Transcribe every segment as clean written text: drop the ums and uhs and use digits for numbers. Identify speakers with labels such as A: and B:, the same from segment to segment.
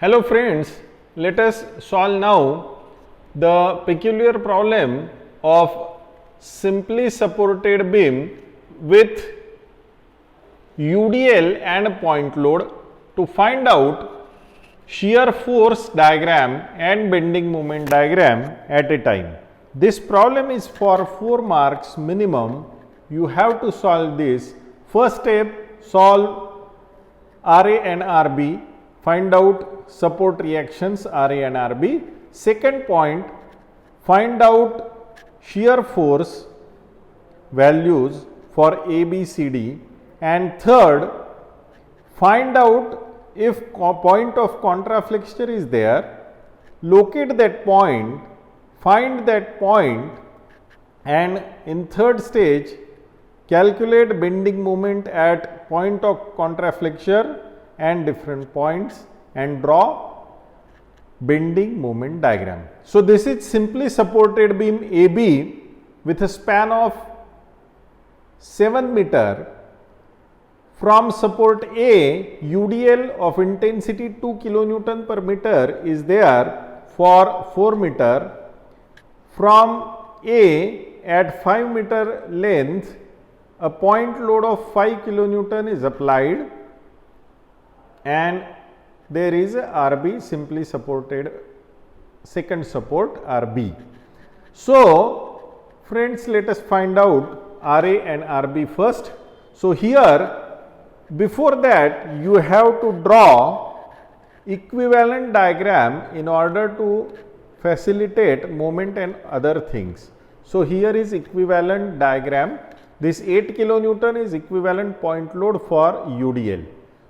A: Hello friends, let us solve now the peculiar problem of simply supported beam with UDL and point load to find out shear force diagram and bending moment diagram at a time. This problem is for 4 marks minimum. You have to solve this. First step, solve RA and RB, find out support reactions RA and RB. Second point, find out shear force values for ABCD. And third, find out if point of contraflexure is there, locate that point, find that point, and in third stage calculate bending moment at point of contraflexure and different points and draw bending moment diagram. So, this is simply supported beam AB with a span of 7 meter. From support A, UDL of intensity 2 kilonewton per meter is there for 4 meter. From A at 5 meter length, a point load of 5 kilonewton is applied and there is a RB simply supported second support RB. So, friends, let us find out RA and RB first. So, here before that you have to draw equivalent diagram in order to facilitate moment and other things. So, here is equivalent diagram. This 8 kilonewton is equivalent point load for UDL.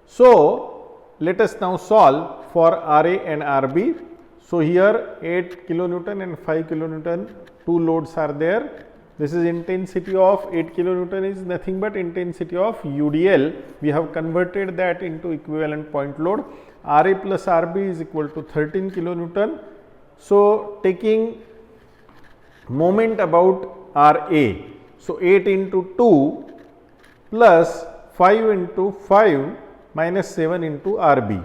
A: So, let us now solve for RA and RB. So, here 8 kilonewton and 5 kilonewton, two loads are there. This is intensity of 8 kilonewton is nothing but intensity of UDL. We have converted that into equivalent point load. RA plus RB is equal to 13 kilonewton. So, taking moment about RA. So, 8 into 2 plus 5 into 5 minus 7 into RB.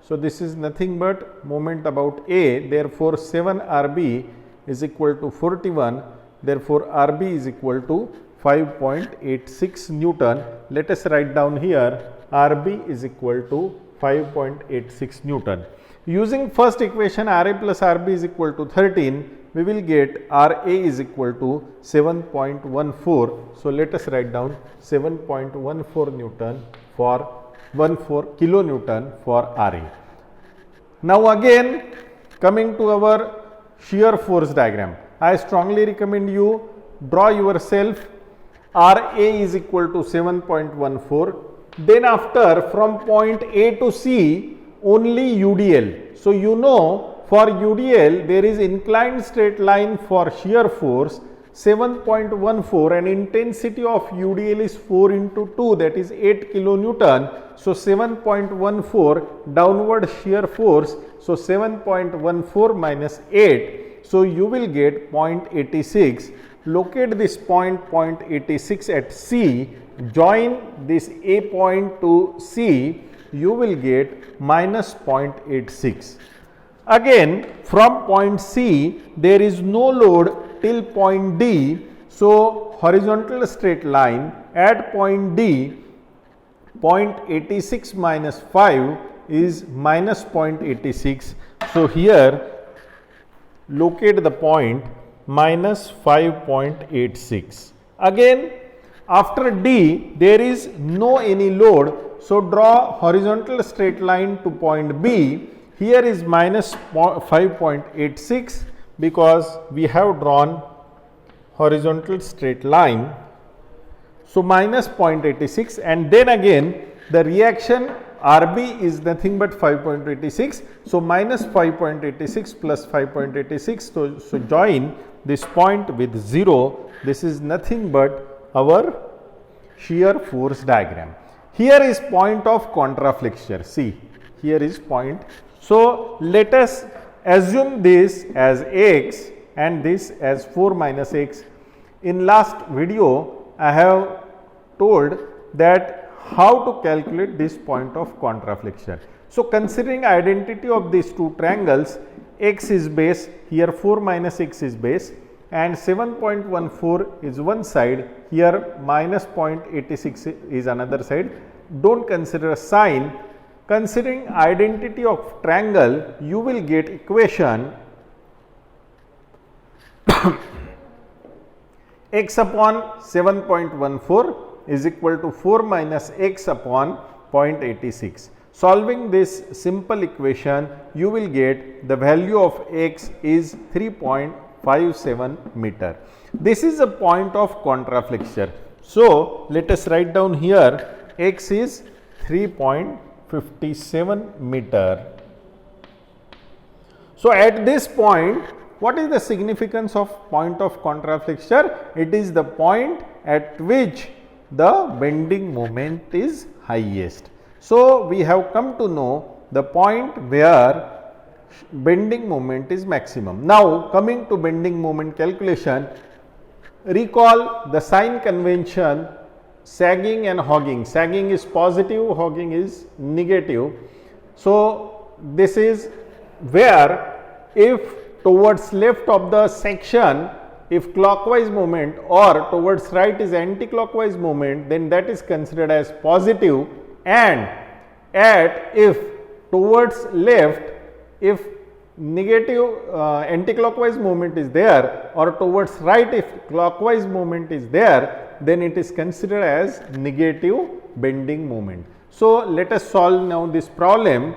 A: So, this is nothing but moment about A. Therefore, 7 RB is equal to 41. Therefore, RB is equal to 5.86 Newton. Let us write down here RB is equal to 5.86 Newton. Using first equation RA plus RB is equal to 13, we will get RA is equal to 7.14. So, let us write down 7.14 Newton for 14 kilonewton for RA. Now, again coming to our shear force diagram, I strongly recommend you draw yourself. RA is equal to 7.14. Then after from point A to C only UDL. So, you know for UDL there is inclined straight line for shear force 7.14 and intensity of UDL is 4 into 2, that is 8 kilonewton. So, 7.14 downward shear force. So, 7.14 minus 8. So, you will get 0.86. Locate this point 0.86 at C, join this A point to C, you will get minus 0.86. Again from point C there is no load till point D. So, horizontal straight line at point D, 0.86 minus 5 is minus 0.86. So, here locate the point minus 5.86. Again after D there is no any load. So, draw horizontal straight line to point B. Here is minus 5.86 because we have drawn horizontal straight line. So, minus 0.86 and then again the reaction RB is nothing but 5.86. So, minus 5.86 plus 5.86. So, join this point with 0. This is nothing but our shear force diagram. Here is point of contraflexure. See, here is point. So, let us assume this as x and this as 4 minus x. In last video, I have told that how to calculate this point of contraflexure. So considering identity of these two triangles, x is base, here 4 minus x is base, and 7.14 is one side, here minus 0.86 is another side. Don't consider sign. Considering identity of triangle, you will get equation x upon 7.14 is equal to 4 minus x upon 0.86. Solving this simple equation, you will get the value of x is 3.57 meter. This is a point of contraflexure. So, let us write down here x is 3.57 meter. So, at this point, what is the significance of point of contraflexure? It is the point at which the bending moment is highest. So, we have come to know the point where bending moment is maximum. Now, coming to bending moment calculation, recall the sign convention sagging and hogging. Sagging is positive, hogging is negative. So, this is where if towards left of the section, if clockwise movement or towards right is anti-clockwise movement, then that is considered as positive, and at if towards left, if negative anti-clockwise movement is there, or towards right if clockwise movement is there, then it is considered as negative bending moment. So, let us solve now this problem.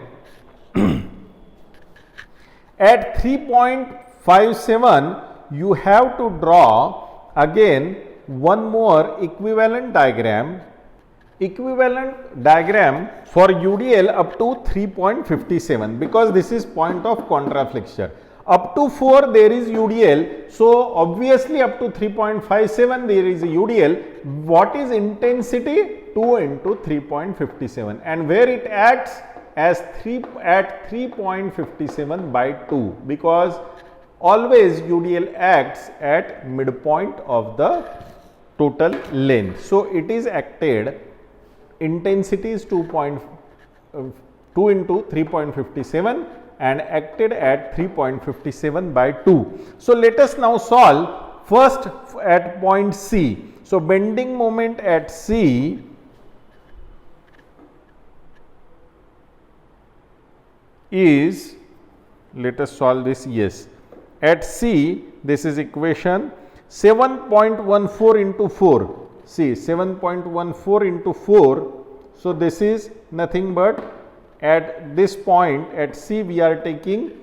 A: At 3.57, you have to draw again one more equivalent diagram for UDL up to 3.57, because this is point of contraflexure. Up to 4 there is UDL, so obviously up to 3.57 there is a UDL. What is intensity? 2 into 3.57, and where it acts as 3 at 3.57 by 2, because always UDL acts at midpoint of the total length. So, it is acted, intensity is 2 into 3.57 and acted at 3.57 by 2. So, let us now solve first at point C. So, bending moment at C is, let us solve this, yes, at C this is equation 7.14 into 4, see 7.14 into 4. So, this is nothing but at this point at C we are taking,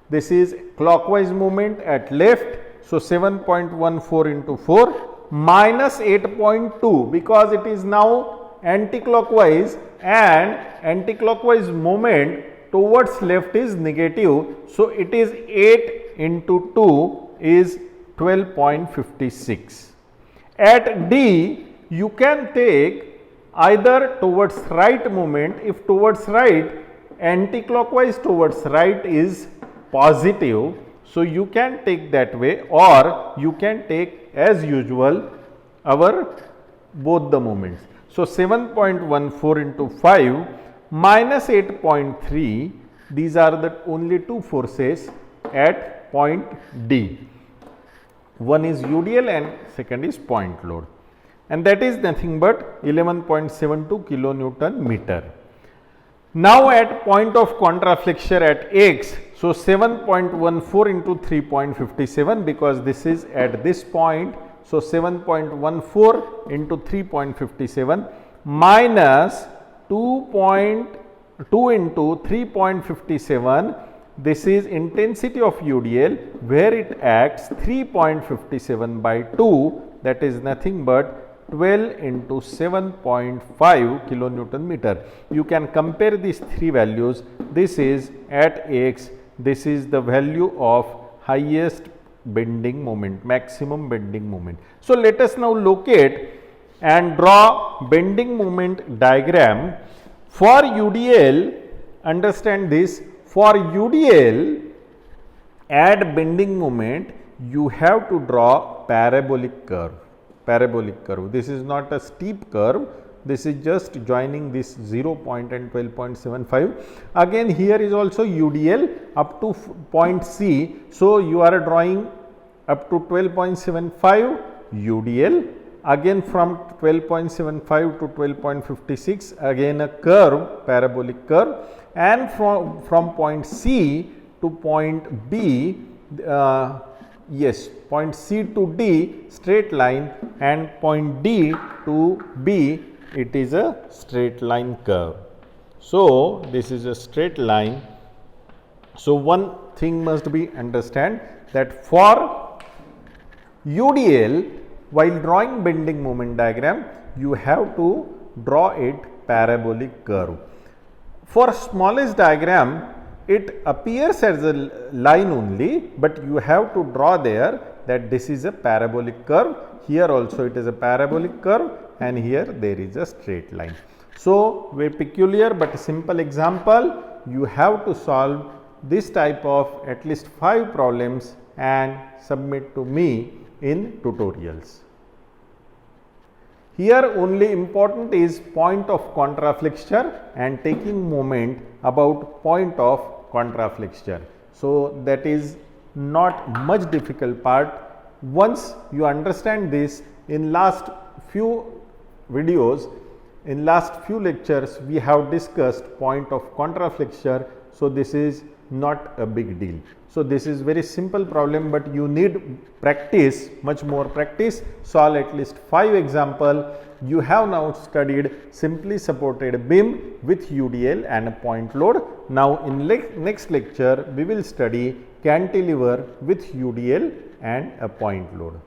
A: this is clockwise movement at left. So, 7.14 into 4 minus 8.2, because it is now anti-clockwise, and anti-clockwise moment towards left is negative. So, it is 8 into 2 is 12.56. At D, you can take either towards right movement. If towards right, anti-clockwise towards right is positive, so you can take that way, or you can take as usual our both the moments. So, 7.14 into 5 minus 8.3, these are the only two forces at point D. One is UDL and second is point load, and that is nothing but 11.72 kilonewton meter. Now, at point of contraflexure at X, so 7.14 into 3.57, because this is at this point. So, 7.14 into 3.57 minus 2.2 into 3.57, this is intensity of UDL, where it acts 3.57 by 2, that is nothing but 12 into 7.5 kilonewton meter. You can compare these three values. This is at X, this is the value of highest bending moment, maximum bending moment. So, let us now locate and draw bending moment diagram for UDL. Understand this, for UDL at bending moment you have to draw parabolic curve. This is not a steep curve, this is just joining this 0 point and 12.75. Again here is also UDL up to point C. So you are drawing up to 12.75 UDL, again from 12.75 to 12.56 again a curve, parabolic curve, and from point C to point B, point C to D straight line, and point D to B, it is a straight line curve. So this is a straight line. So one thing must be understand that for UDL, while drawing bending moment diagram, you have to draw it parabolic curve. For smallest diagram, it appears as a line only, but you have to draw there that this is a parabolic curve. Here also it is a parabolic curve, and here there is a straight line. So very peculiar but simple example. You have to solve this type of at least 5 problems and submit to me in tutorials. Here only important is point of contraflexure and taking moment about point of contraflexure. So that is not much difficult part. Once you understand this, in last few videos, in last few lectures, we have discussed point of contraflexure. So this is not a big deal. So this is very simple problem, but you need practice, much more practice. Solve at least 5 example. You have now studied simply supported beam with UDL and a point load. Now in next lecture we will study cantilever with UDL and a point load.